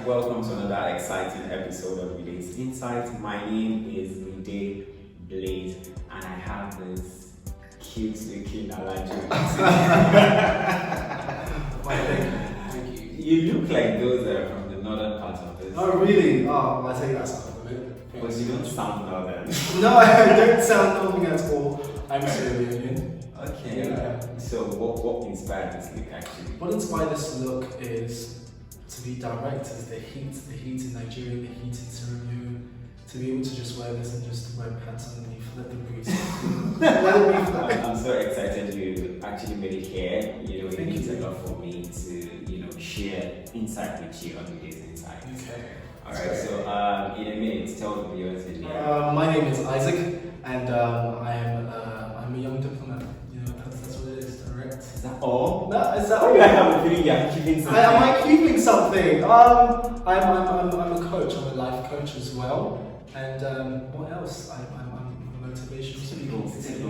welcome to another exciting episode of Mide's Insights. My name is Mide Blade, and I have this cute looking Alaji. Thank you. You look like those are from the northern part of this. Oh, really? Oh, well, I take that sound of it. But you don't sound northern. No, I don't sound northern at all. I'm Syrian. Okay. Yeah. So what inspired this look actually? What inspired this look is to be direct, is the heat in Nigeria, the heat in Syria, to be able to just wear this and just wear pants underneath, let the breeze. I'm so excited you actually made it here. You know, it Thank means you. a lot for me to share insight with you on Mide's Insights. Okay. Alright, so in a minute, tell the viewers your name. My name is Isaac, and I'm a young diplomat. You know, that's what it is, direct. Is that all? No, is that Oh, all? I have a feeling you're keeping something. Am I keeping something? I'm a coach. I'm a life coach as well. And what else? I'm a motivational speaker.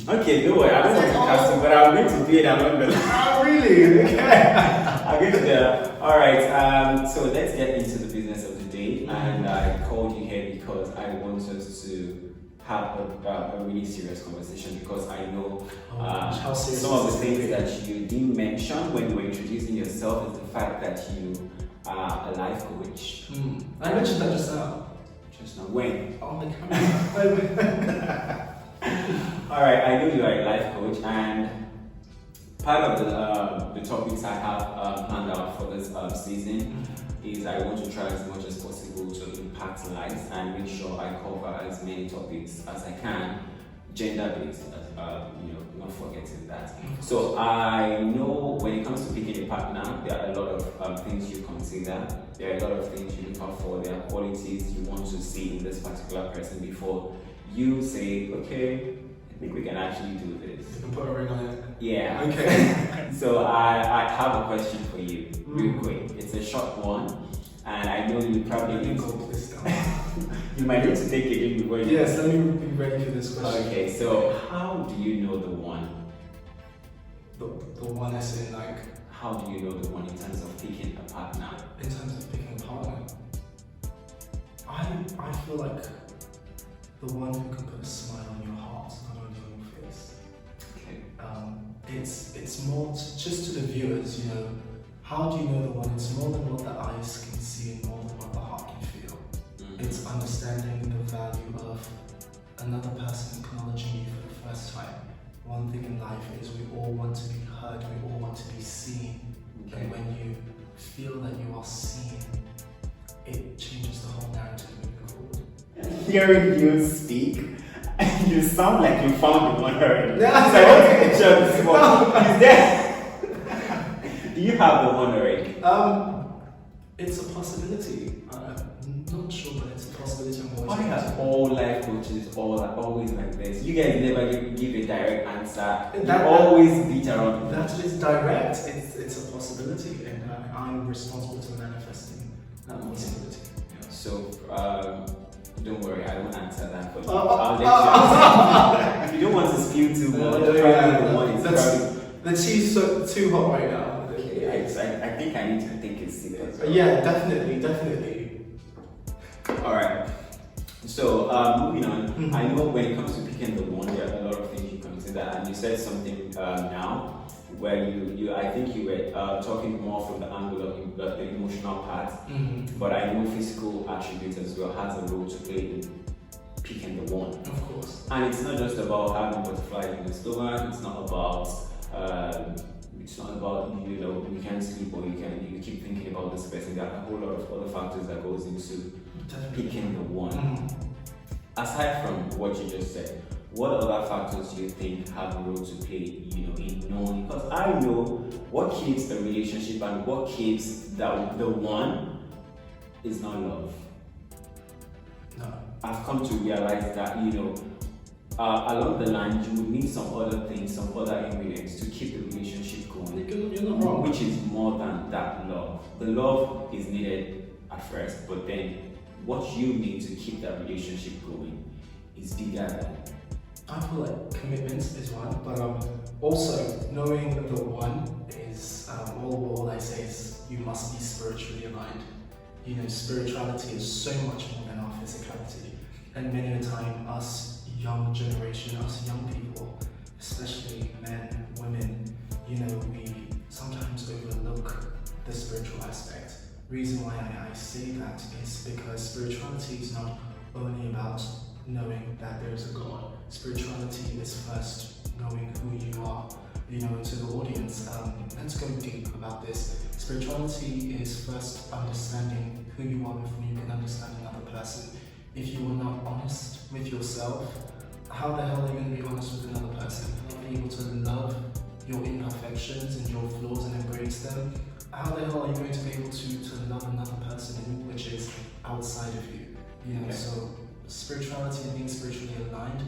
Okay, don't worry, I don't want to cast you, but I'm going to be it along the line. Oh, really? Okay. I'm going to do that. Alright, so let's get into the business of the day. And I called you here because I want us to have a really serious conversation, because I know How serious some of the is things it? that you didn't mention when you were introducing yourself is the fact that you are a life coach. I mentioned that just now. Just now, when? On the camera. Alright, I know you are a life coach, and part of the topics I have planned out for this season is I want to try as much as possible to impact lives and make sure I cover as many topics as I can, gender-based, not forgetting that. So I know when it comes to picking a partner, there are a lot of things you consider. There are a lot of things you look out for. There are qualities you want to see in this particular person before you say, okay, I think we can actually do this. You can put a ring on it. Yeah. Okay. So I have a question for you, real quick. It's a short one, and I know you probably need to. You might need to take it in before you. Yes, let me be ready for this question. Okay. So how do you know the one? The one I say, like, How do you know the one in terms of picking a partner? in terms of picking a partner, I feel like the one who can put a smile on your heart, not only on your face. Okay. It's more just to the viewers, you know. How do you know the one? It's more than what the eyes can see and more than what the heart can feel. It's understanding the value of another person acknowledging you for the first time. One thing in life is we all want to be heard, we all want to be seen. Okay. And when you feel that you are seen, it changes the whole narrative moving forward. Hearing you speak, you sound like you found the one already. Yeah. So I want to get you on the spot. Is there? Do you have the one already? It's a possibility. I'm not sure, but it's a possibility. I'm always Why are all life coaches always like this? You guys never give a direct answer. You always beat around. That is direct. It's a possibility, and I'm responsible to manifesting that possibility. Yeah. So don't worry, I won't answer that for you. Oh, I'll let you answer. If you don't want to spill too much, probably the one is probably. The tea's too hot right now. Okay, I think I need to take a sip as well. Yeah, definitely. Alright. So moving on, I know when it comes to picking the one, there are a lot of things you consider, and you said something now where I think you were talking more from the angle of the emotional part, but I know physical attributes as well has a role to play in picking the one. Of course. And it's not just about having butterflies in the stomach. It's not about you can't sleep or you keep thinking about this person. There are a whole lot of other factors that goes into picking the one. Aside from what you just said, what other factors do you think have a role to play, in knowing? Because I know what keeps a relationship and what keeps the one is not love. No. I've come to realize that, along the line, you would need some other things, some other ingredients to keep the relationship going. You're not wrong. Which is more than that love. The love is needed at first, but then what you need to keep that relationship going is bigger than. I feel like commitment is one, but also knowing the one is all I say is you must be spiritually aligned. You know, spirituality is so much more than our physicality. And many a time, us young generation, us young people, especially men, women, you know, we sometimes overlook the spiritual aspect. Reason why I say that is because spirituality is not only about knowing that there is a God. Spirituality is first knowing who you are. You know, to the audience, let's go deep about this. Spirituality is first understanding who you are before you can understand another person. If you are not honest with yourself, how the hell are you going to be honest with another person? How are you able to love your imperfections and your flaws and embrace them? How the hell are you going to be able to love another person which is outside of you? You know, so spirituality and being spiritually aligned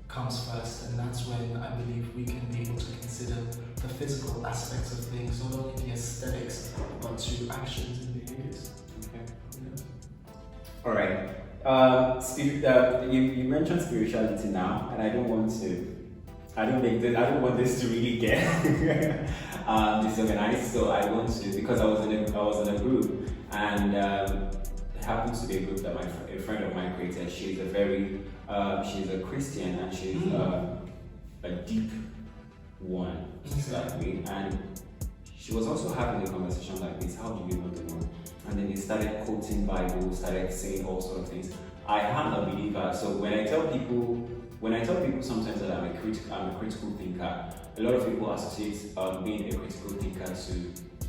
comes first, and that's when I believe we can be able to consider the physical aspects of things, not only the aesthetics, but to actions and behaviors. Okay. Yeah. All right. You mentioned spirituality now, and I don't want this to really get disorganized. So I want to, because I was in a group, and it happens to be a group that a friend of mine created. She's a Christian, and she's a deep one, just like me. And she was also having a conversation like this: how do you know the one? And then they started quoting Bible, started saying all sorts of things. I am a believer, so when I tell people sometimes that I'm a critical thinker, a lot of people associate being a critical thinker to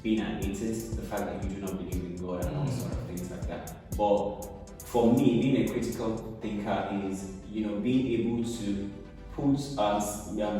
being an atheist, the fact that you do not believe in God and all sorts of things like that. But for me, being a critical thinker is, you know, being able to put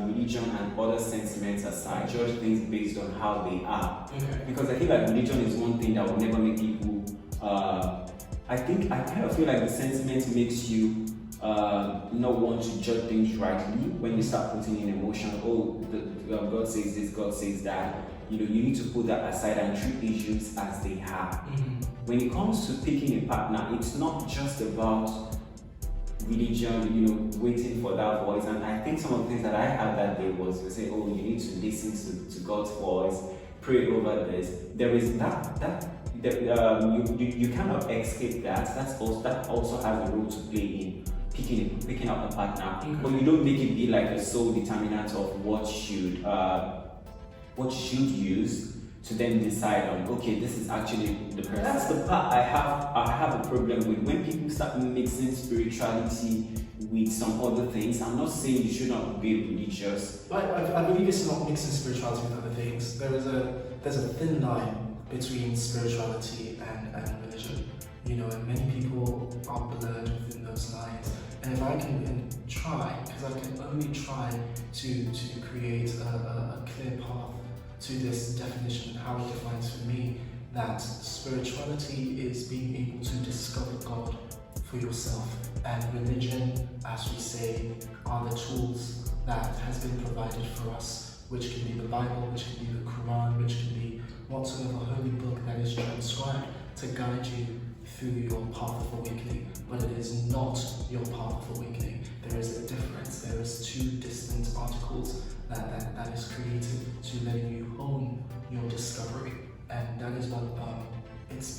religion and other sentiments aside, judge things based on how they are. Okay. Because I feel like religion is one thing that will never make people. I kind of feel like the sentiment makes you not want to judge things rightly when you start putting in emotion. Oh, God says this, God says that. You know, you need to put that aside and treat issues as they are. Mm-hmm. When it comes to picking a partner, it's not just about religion, you know, waiting for that voice. And I think some of the things that I had that day was to say, oh, you need to listen to God's voice, pray over this. There is you cannot escape that. That also has a role to play in picking up a partner. Okay. But you don't make it be like the sole determinant of what should use to then decide on, okay, this is actually the person. That's the part I have a problem with. When people start mixing spirituality with some other things, I'm not saying you should not be religious. I believe it's not mixing spirituality with other things. There's a thin line between spirituality and religion. You know, and many people are blurred within those lines. And if I can try, because I can only try to create a clear path to this definition, how it defines for me that spirituality is being able to discover God for yourself, and religion, as we say, are the tools that has been provided for us, which can be the Bible, which can be the Quran, which can be whatsoever holy book that is transcribed to guide you through your path of awakening. But it is not your path of awakening. There is a difference. There is two distinct articles that is created to letting you hone your discovery, and that is what it's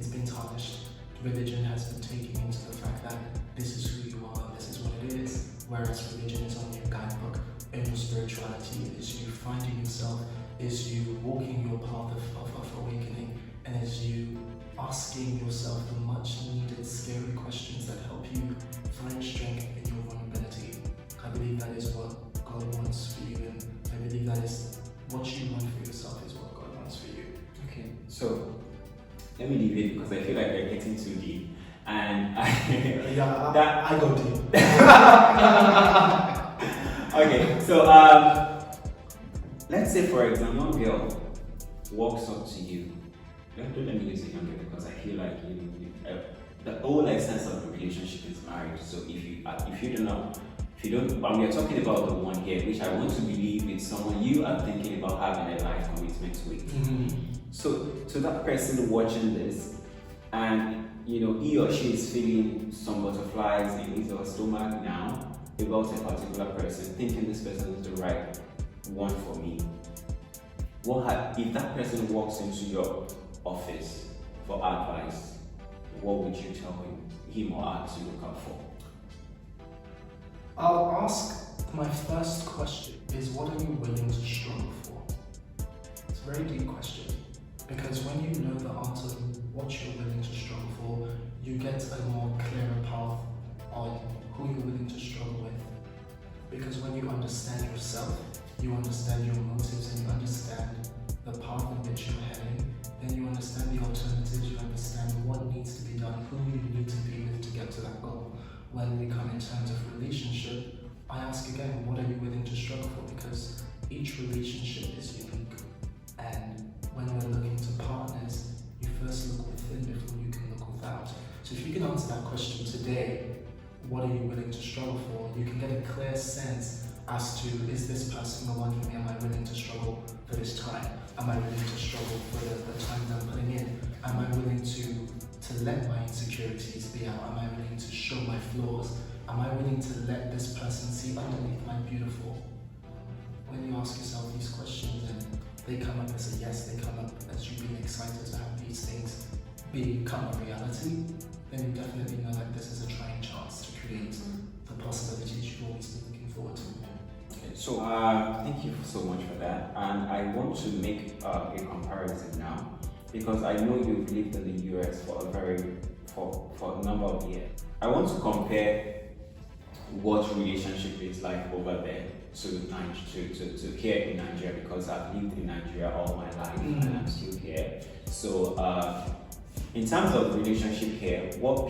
been tarnished. Religion has been taking into the fact that this is who you are, this is what it is, whereas religion is only a guidebook, and your spirituality is you finding yourself, is you walking your path of awakening, and is you asking yourself the much needed scary questions that help you find strength in your vulnerability. I believe that is what God wants for you, and I believe that is what you want for yourself is what God wants for you. Okay, so let me leave it because I feel like we're getting too deep, and I go deep. Okay, so let's say for example, a young girl walks up to you. Let me use a young girl because I feel like the whole essence of the relationship is marriage. So if you don't, we are talking about the one here, which I want to believe it's someone you are thinking about having a life commitment with. Mm-hmm. So to that person watching this, and he or she is feeling some butterflies in his or her stomach now about a particular person, thinking this person is the right one for me. If that person walks into your office for advice, what would you tell him or her to look out for? I'll ask, my first question is, what are you willing to struggle for? It's a very deep question, because when you know the answer of what you're willing to struggle for, you get a more clearer path on who you're willing to struggle with. Because when you understand yourself, you understand your motives, and you understand the path in which you're heading, then you understand the alternatives, you understand what needs to be done, who you need to be with to get to that goal. When we come in terms of relationship, I ask again, what are you willing to struggle for? Because each relationship is unique. And when we're looking to partners, you first look within before you can look without. So if you can answer that question today, what are you willing to struggle for? You can get a clear sense as to, is this person the one for me? Am I willing to struggle for this time? Am I willing to struggle for the time that I'm putting in? Am I willing to let my insecurities be out? Am I willing to show my flaws? Am I willing to let this person see underneath my beautiful? When you ask yourself these questions and they come up as a yes, they come up as you being excited to have these things become a reality, then you definitely know that this is a trying chance to create the possibilities you've always been looking forward to. Okay, so thank you so much for that. And I want to make a comparison now, because I know you've lived in the US for a number of years. I want to compare what relationship is like over there to here in Nigeria, because I've lived in Nigeria all my life and I'm still here. So in terms of relationship here, what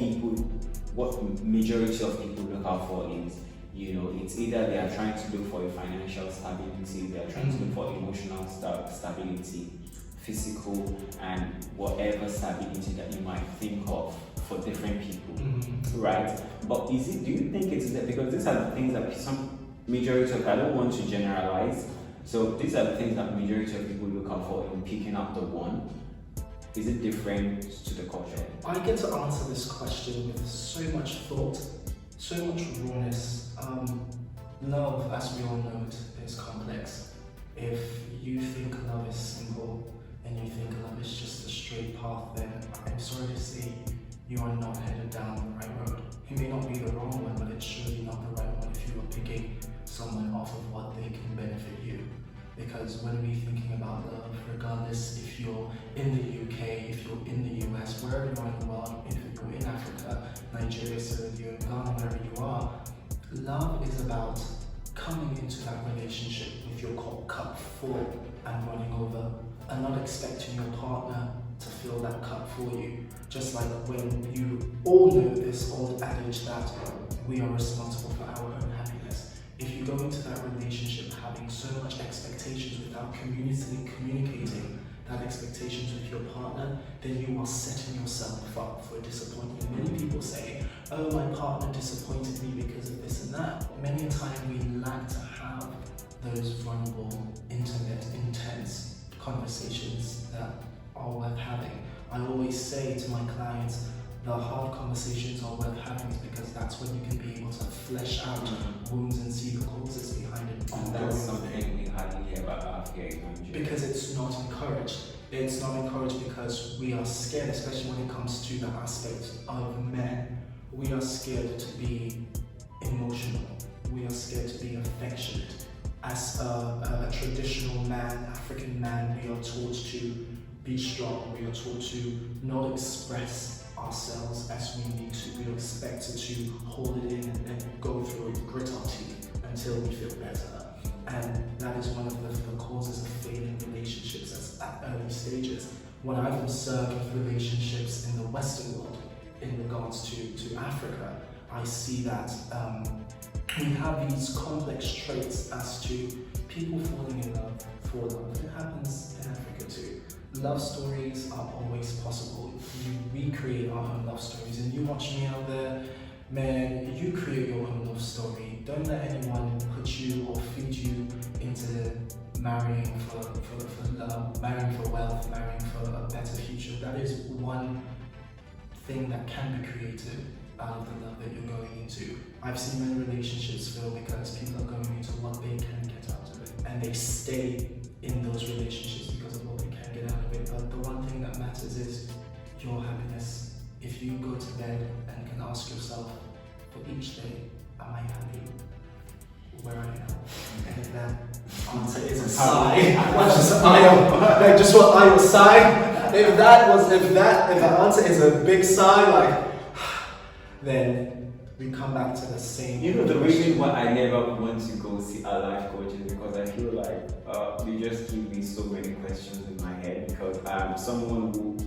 majority of people look out for is, it's either they are trying to look for a financial stability, they are trying to look for emotional stability, physical, and whatever stability that you might think of for different people, right? But do you think it's that, because these are the things that I don't want to generalize, so these are the things that majority of people look out for in picking up the one. Is it different to the culture? I get to answer this question with so much thought, so much rawness. Love, as we all know it, is complex. If you think love is simple and you think love is just a straight path, then I'm sorry to say you are not headed down the right road. It may not be the wrong one, but it's surely not the right one if you are picking someone off of what they can benefit you. Because when we're thinking about love, regardless if you're in the UK, if you're in the US, wherever you are in the world, if you're in Africa, Nigeria, so if you're in Ghana, wherever you are, love is about coming into that relationship with your cup full and running over, and not expecting your partner to fill that cup for you. Just like when you all know this old adage that we are responsible for our own happiness. If you go into that relationship having so much expectations without communicating that expectations with your partner, then you are setting yourself up for disappointment. Many people say, oh, my partner disappointed me because of this and that. Many a time we lack to have those vulnerable, intimate, intense conversations that are worth having. I always say to my clients, the hard conversations are worth having because that's when you can be able to flesh out wounds and see the causes behind it. And that's something we hardly hear about here in Nigeria. Because it's not encouraged. It's not encouraged because we are scared, especially when it comes to the aspect of men. We are scared to be emotional. We are scared to be affectionate. As a traditional man, African man, we are taught to be strong. We are taught to not express ourselves as we need to. We are expected to hold it in and go through it, grit our teeth until we feel better. And that is one of the causes of failing relationships at early stages. When I've observed relationships in the Western world in regards to Africa, I see that we have these complex traits as to people falling in love for love. It happens in Africa too. Love stories are always possible. We create our own love stories, and you watch me out there, man, you create your own love story. Don't let anyone put you or feed you into marrying for love, marrying for wealth, marrying for a better future. That is one thing that can be created out of the love that you're going into. I've seen many relationships fail because people are going into what they can get out of it, and they stay in those relationships because of what they can get out of it. But the one thing that matters bed and can ask yourself for each day, am I happy where I am? And if that answer is a sigh, like just what I was sighing. If the answer is a big sigh, like, then we come back to the same. You know, the reason why I never want to go see a life coach is because I feel like you just give me so many questions in my head, because I'm someone who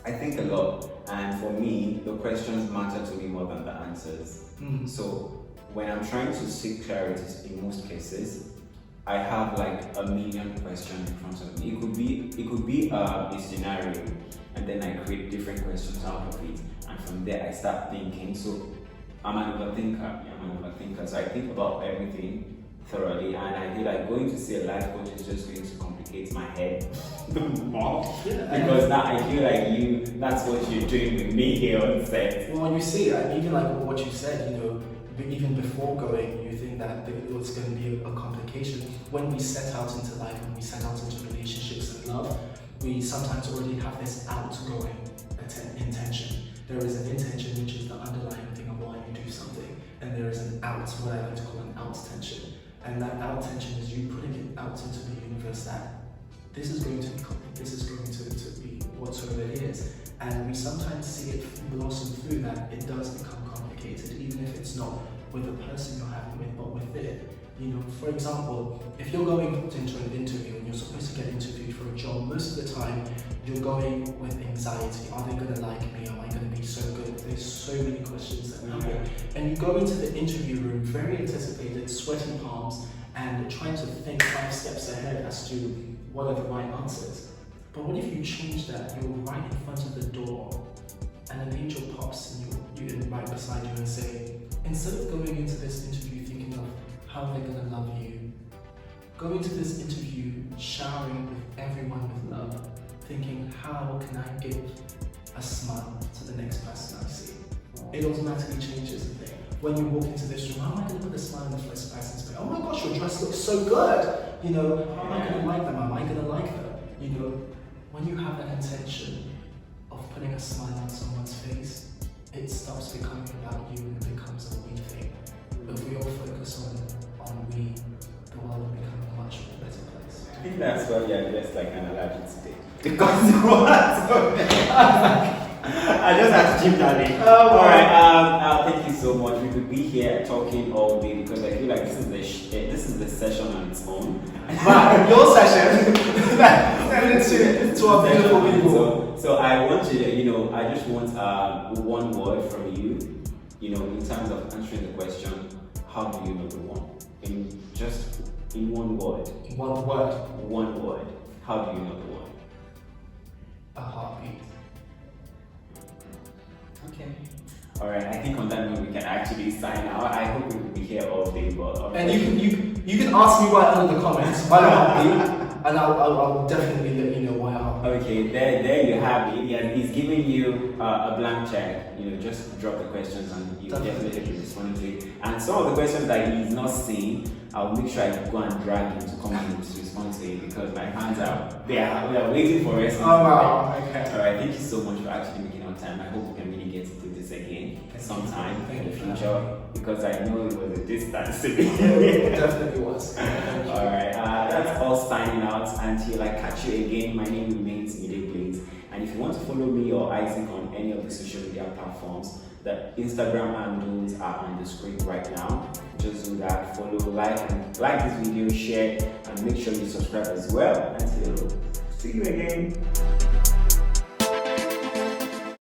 I think a lot, and for me, the questions matter to me more than the answers. Mm. So when I'm trying to seek clarity in most cases, I have like a million questions in front of me. It could be a scenario, and then I create different questions out of it, and from there I start thinking. So I'm an overthinker. So I think about everything thoroughly, and I feel like going to see a life coach is just going to complicate my head more. Yeah, because now I feel like that's what you're doing with me here on set. Well, you see, even like what you said, even before going, you think that it was going to be a complication. When we set out into life, when we set out into relationships and love, we sometimes already have this outgoing intention. There is an intention, which is the underlying thing of why you do something, and there is an out, what I like to call an out tension. And that out tension is you putting it out into the universe that this is going to be complete, this is going to be whatsoever it is. And we sometimes see it blossom through that it does become complicated, even if it's not with the person you're happy with, but with it. For example, if you're going into an interview and you're supposed to get interviewed for a job, most of the time you're going with anxiety. Are they going to like me? Am I going to be so good? There's so many questions that happen. And you go into the interview room very anticipated, sweaty palms, and trying to think 5 steps ahead as to what are the right answers. But what if you change that? You're right in front of the door, and an angel pops and you right beside you and say, instead of going into this interview thinking of how they're going to love you, go into this interview showering with everyone with love, thinking, how can I give a smile to the next person I see? It automatically changes the thing. When you walk into this room, how am I going to put a smile on the first person's face? Oh my gosh, your dress looks so good! How am I going to like them? Am I going to like them? When you have an intention of putting a smile on someone's face, it stops becoming about you and it becomes a we thing. If we all focus on we, the world will become a much better place. I think that's why you're dressed like an allergy today. Because what? I just had to chip that in. Alright, thank you so much. We could be here talking all day because I feel like this is the session on its own. Wow, your session to our beautiful people. So I want to, I just want one word from you, in terms of answering the question, how do you know the one? In one word. One word. One word. How do you know the one? A heartbeat. Okay. Alright, I think on that note we can actually sign out. I hope we will be here all day, but and you can ask me right under the comments why a heartbeat, and I'll definitely let you know why a heartbeat. Okay, there you have it. Yeah, he's giving you a blank check. Just drop the questions and you definitely be responding to it. And some of the questions that he's not seeing, I'll make sure I go and drag him to come in to respond to it because my hands are we are waiting for us. Oh wow, okay. Alright, thank you so much for actually making our time. I hope we can really get to do this again sometime in the future because I know it was a distance. It definitely was. Alright, that's all signing out. Until I catch you again, my name remains Mide, please. And if you want to follow me or Isaac on any of the social media platforms, the Instagram handles are on the screen right now. Just do that, follow, like this video, share, and make sure you subscribe as well. Until see you again.